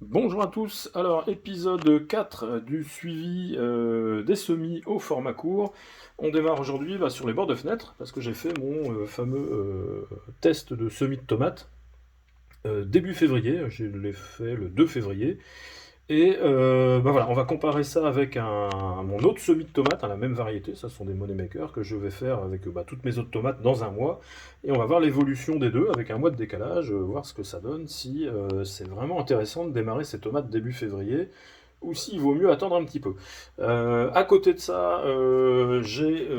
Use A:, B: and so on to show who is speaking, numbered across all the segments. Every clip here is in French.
A: Bonjour à tous, alors épisode 4 du suivi des semis au format court. On démarre aujourd'hui sur les bords de fenêtre parce que j'ai fait mon fameux test de semis de tomates début février, je l'ai fait le 2 février. Et voilà, on va comparer ça avec mon autre semis de tomates, la même variété, ça ce sont des moneymakers que je vais faire avec toutes mes autres tomates dans un mois. Et on va voir l'évolution des deux avec un mois de décalage, voir ce que ça donne, si c'est vraiment intéressant de démarrer ces tomates début février, ou s'il vaut mieux attendre un petit peu. À côté de ça, j'ai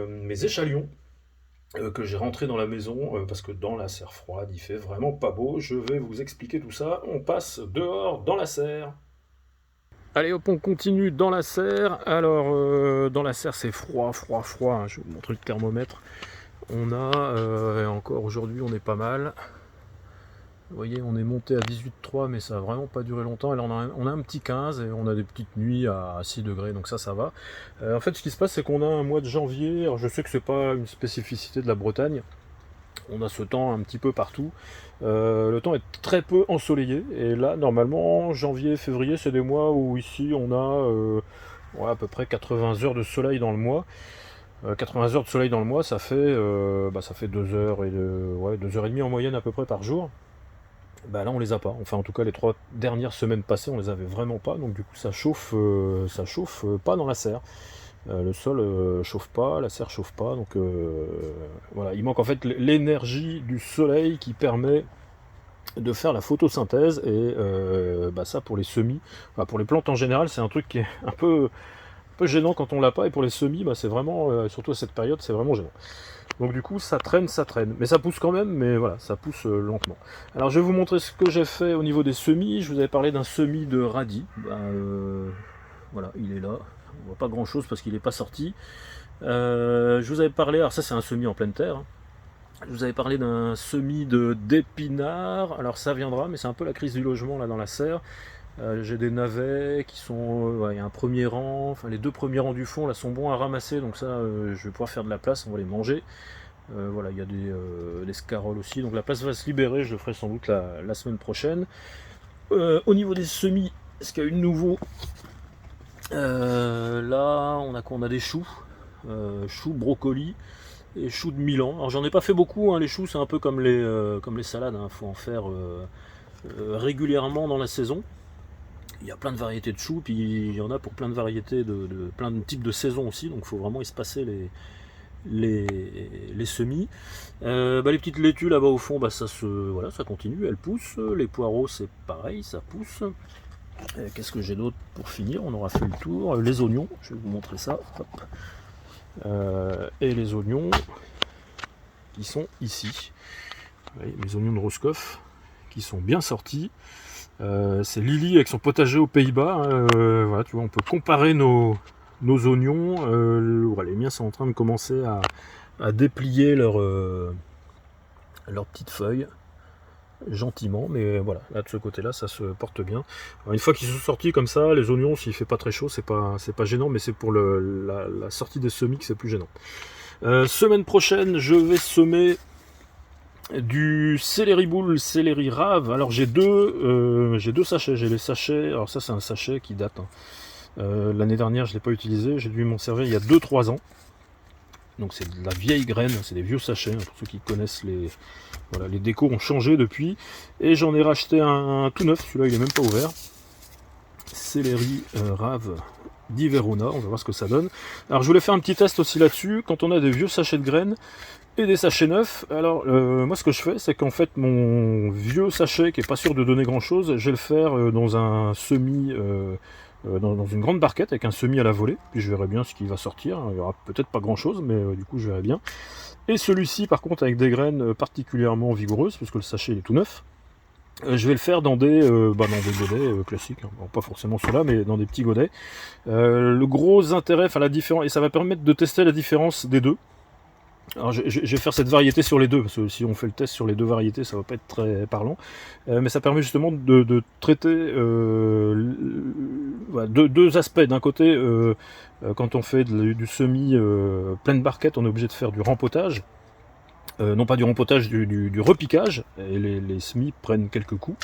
A: mes échalions que j'ai rentrés dans la maison parce que dans la serre froide, il fait vraiment pas beau. Je vais vous expliquer tout ça. On passe dehors dans la serre. Allez hop, on continue dans la serre. Alors, dans la serre, c'est froid, froid, froid, hein. Je vais vous montrer le thermomètre. On a, encore aujourd'hui, on est pas mal. Vous voyez, on est monté à 18,3, mais ça a vraiment pas duré longtemps. Et là, on a un petit 15 et on a des petites nuits à 6 degrés, donc ça va. En fait, ce qui se passe, c'est qu'on a un mois de janvier. Alors, je sais que c'est pas une spécificité de la Bretagne. On a ce temps un petit peu partout. Le temps est très peu ensoleillé. Et là, normalement, janvier, février, c'est des mois où ici on a à peu près 80 heures de soleil dans le mois. 80 heures de soleil dans le mois, ça fait 2 heures, 2 heures et demie en moyenne à peu près par jour. Là, on les a pas. Enfin, en tout cas, les 3 dernières semaines passées, on les avait vraiment pas. Donc, du coup, ça chauffe pas dans la serre. Le sol chauffe pas, la serre chauffe pas, donc voilà, il manque en fait l'énergie du soleil qui permet de faire la photosynthèse et ça pour les semis, pour les plantes en général, c'est un truc qui est un peu gênant quand on l'a pas, et pour les semis, c'est vraiment, surtout à cette période, c'est vraiment gênant. Donc du coup, ça traîne, mais ça pousse quand même, mais voilà, ça pousse lentement. Alors je vais vous montrer ce que j'ai fait au niveau des semis. Je vous avais parlé d'un semis de radis. Voilà, il est là. On voit pas grand chose parce qu'il n'est pas sorti. Je vous avais parlé, alors ça c'est un semis en pleine terre, hein. Je vous avais parlé d'un semis d'épinards. Alors ça viendra, mais c'est un peu la crise du logement là dans la serre. J'ai des navets qui sont, il y a un premier rang, enfin les deux premiers rangs du fond là sont bons à ramasser, donc ça je vais pouvoir faire de la place, on va les manger. Voilà, il y a des scaroles aussi, donc la place va se libérer, je le ferai sans doute la semaine prochaine. Au niveau des semis, est-ce qu'il y a eu de nouveau? Là, on a des choux, choux, brocolis et choux de Milan. Alors j'en ai pas fait beaucoup, hein. Les choux c'est un peu comme les salades, hein. Faut en faire régulièrement dans la saison. Il y a plein de variétés de choux, puis il y en a pour plein de variétés, plein de types de saisons aussi, donc il faut vraiment espacer les semis. Les petites laitues là-bas au fond, ça continue, elles poussent. Les poireaux c'est pareil, ça pousse. Qu'est-ce que j'ai d'autre pour finir? On aura fait le tour. Les oignons, je vais vous montrer ça. Hop. Et les oignons, qui sont ici. Vous voyez, mes oignons de Roscoff, qui sont bien sortis. C'est Lily avec son potager aux Pays-Bas, hein. Voilà, tu vois, on peut comparer nos oignons. Les miens sont en train de commencer à déplier leurs petites feuilles gentiment, mais voilà, là de ce côté-là, ça se porte bien. Alors, une fois qu'ils sont sortis comme ça, les oignons, s'il fait pas très chaud, c'est pas gênant, mais c'est pour la sortie des semis que c'est plus gênant. Semaine prochaine, je vais semer du céleri boule, céleri rave. Alors j'ai deux sachets. J'ai les sachets. Alors ça c'est un sachet qui date, hein. L'année dernière je l'ai pas utilisé. J'ai dû m'en servir il y a 2-3 ans. Donc c'est de la vieille graine, c'est des vieux sachets, hein, pour ceux qui connaissent les décos ont changé depuis. Et j'en ai racheté un tout neuf, celui-là il est même pas ouvert. Céleri rave d'Iverona, on va voir ce que ça donne. Alors je voulais faire un petit test aussi là-dessus, quand on a des vieux sachets de graines et des sachets neufs. Alors moi ce que je fais, c'est qu'en fait mon vieux sachet qui est pas sûr de donner grand chose, je vais le faire dans un semi, dans une grande barquette avec un semi à la volée, puis je verrai bien ce qui va sortir. Il y aura peut-être pas grand chose, mais du coup je verrai bien. Et celui-ci par contre avec des graines particulièrement vigoureuses, puisque le sachet il est tout neuf. Je vais le faire dans des godets classiques, hein. Bon, pas forcément ceux-là, mais dans des petits godets. Le gros intérêt, enfin la différence, et ça va permettre de tester la différence des deux. Alors je vais faire cette variété sur les deux, parce que si on fait le test sur les deux variétés, ça va pas être très parlant. Mais ça permet justement de traiter deux aspects. D'un côté, quand on fait du semi pleine barquette, on est obligé de faire du rempotage. non pas du rempotage, du repiquage, et les semis prennent quelques coups,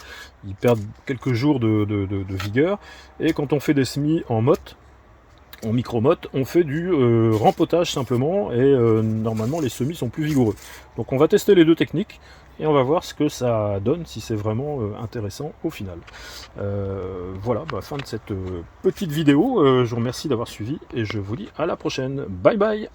A: ils perdent quelques jours de vigueur, et quand on fait des semis en motte, en micro-motte, on fait du rempotage simplement, et normalement les semis sont plus vigoureux. Donc on va tester les deux techniques, et on va voir ce que ça donne, si c'est vraiment intéressant au final. Voilà, fin de cette petite vidéo, je vous remercie d'avoir suivi, et je vous dis à la prochaine. Bye bye.